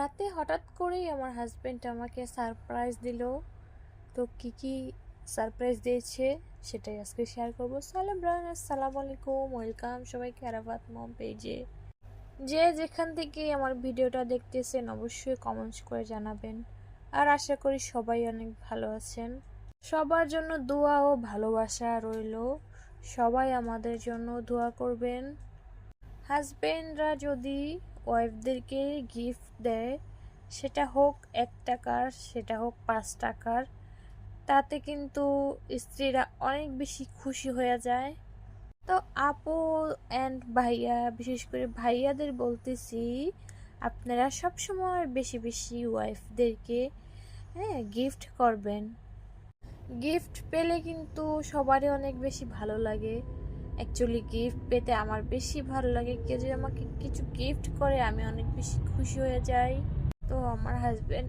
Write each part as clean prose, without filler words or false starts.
রাতে হঠাৎ করেই আমার হাজবেন্ড আমাকে সারপ্রাইজ দিল। তো কি সারপ্রাইজ দিয়েছে সেটাই আজকে শেয়ার করবো। সালাম ব্রান, আসসালামু আলাইকুম, ওয়েলকাম সবাইকে আরাফাত মম পেজে। যে যেখান থেকে আমার ভিডিওটা দেখতেছেন অবশ্যই কমেন্টস করে জানাবেন। আর আশা করি সবাই অনেক ভালো আছেন। সবার জন্য দোয়া ও ভালোবাসা রইল। সবাই আমাদের জন্য দোয়া করবেন। হাজবেন্ডরা যদি ওয়াইফদেরকে গিফট দেয়, সেটা হোক 1 টাকার, সেটা হোক 5 টাকার, তাতে কিন্তু স্ত্রীরা অনেক বেশি খুশি হয়ে যায়। তো আপু অ্যান্ড ভাইয়া, বিশেষ করে ভাইয়াদের বলতেছি, আপনারা সবসময় বেশি বেশি ওয়াইফদেরকে গিফট করবেন। গিফট পেলে কিন্তু সবারই অনেক বেশি ভালো লাগে। অ্যাকচুয়ালি গিফট পেতে আমার বেশি ভালো লাগে। কেউ যদি আমাকে কিছু গিফট করে আমি অনেক বেশি খুশি হয়ে যাই। তো আমার হাজব্যান্ড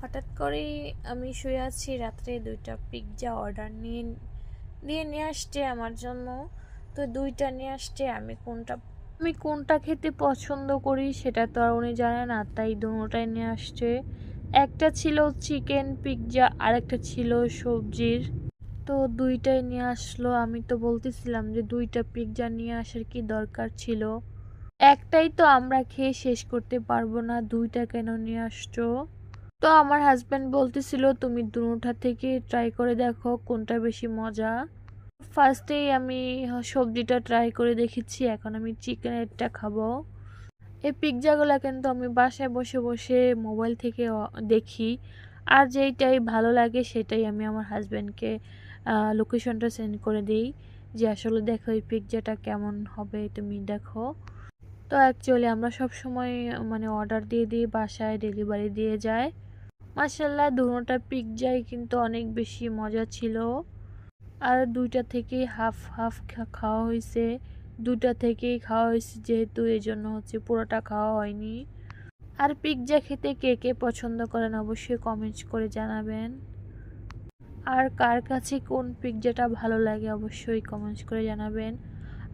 হঠাৎ করেই, আমি শুয়ে আছি, রাত্রে 2টা পিৎজা অর্ডার নিয়ে আসছে আমার জন্য। তো 2টা নিয়ে আসছে। আমি কোনটা খেতে পছন্দ করি সেটা তো আর উনি জানে না, তাই দুটোটাই নিয়ে আসছে। একটা ছিল চিকেন পিৎজা আর একটা ছিল সবজির। তো 2টাই নিয়ে আসলো। আমি তো বলতেছিলাম যে 2টা পিৎজা নিয়ে আসার কি দরকার ছিল, একটাই তো আমরা খেয়ে শেষ করতে পারবো না, 2টা কেন নিয়ে আসছো। তো আমার হাজব্যান্ড বলতেছিল তুমি দুটোটা থেকে ট্রাই করে দেখো কোনটা বেশি মজা। ফার্স্টেই আমি সবজিটা ট্রাই করে দেখেছি, এখন আমি চিকেনেরটা খাবো। এই পিৎজাগুলো কিন্তু আমি বাসায় বসে বসে মোবাইল থেকে দেখি, আর যেইটাই ভালো লাগে সেটাই আমি আমার হাজব্যান্ডকে লোকেশনটা সেন্ড করে দিই, যে আসলে দেখো এই পিৎজাটা কেমন হবে, তুমি দেখো। তো অ্যাকচুয়ালি আমরা সব সময় মানে অর্ডার দিয়ে দিই, বাসায় ডেলিভারি দিয়ে যায়। মাশাআল্লাহ দুটোটা পিৎজাই কিন্তু অনেক বেশি মজা ছিল। আর 2টা থেকেই হাফ হাফ খাওয়া হয়েছে। 2টা থেকেই খাওয়া হয়েছে যেহেতু, এই জন্য হচ্ছে পুরোটা খাওয়া হয়নি। আর পিৎজা খেতে কে কে পছন্দ করেন অবশ্যই কমেন্টস করে জানাবেন। আর কার কাছে কোন পিৎজাটা ভালো লাগে অবশ্যই কমেন্টস করে জানাবেন।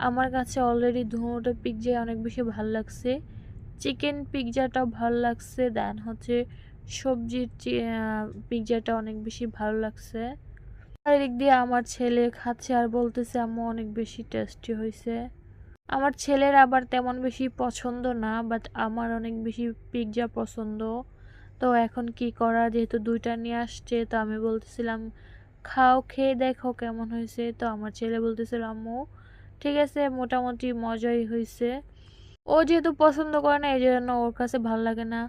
আমার কাছে অলরেডি দুটো পিৎজাই অনেক বেশি ভালো লাগছে। চিকেন পিৎজাটাও ভালো লাগছে, দেন হচ্ছে সবজির পিৎজাটা অনেক বেশি ভালো লাগছে। আর এদিক দিয়ে আমার ছেলে খাচ্ছে আর বলতেছে আম্মু অনেক বেশি টেস্টি হয়েছে। আমার ছেলের আবার তেমন বেশি পছন্দ না, বাট আমার অনেক বেশি পিৎজা পছন্দ। তো এখন কি করা, যেহেতু 2টা নিয়ে আসছে, তো আমি বলতেছিলাম খাও, খেয়ে দেখো কেমন হয়েছে। তো আমার ছেলে বলতেছিল আম্মু ঠিক আছে, মোটামুটি মজাই হয়েছে। ও যেহেতু পছন্দ করে না, এই জন্য ওর কাছে ভালো লাগে না।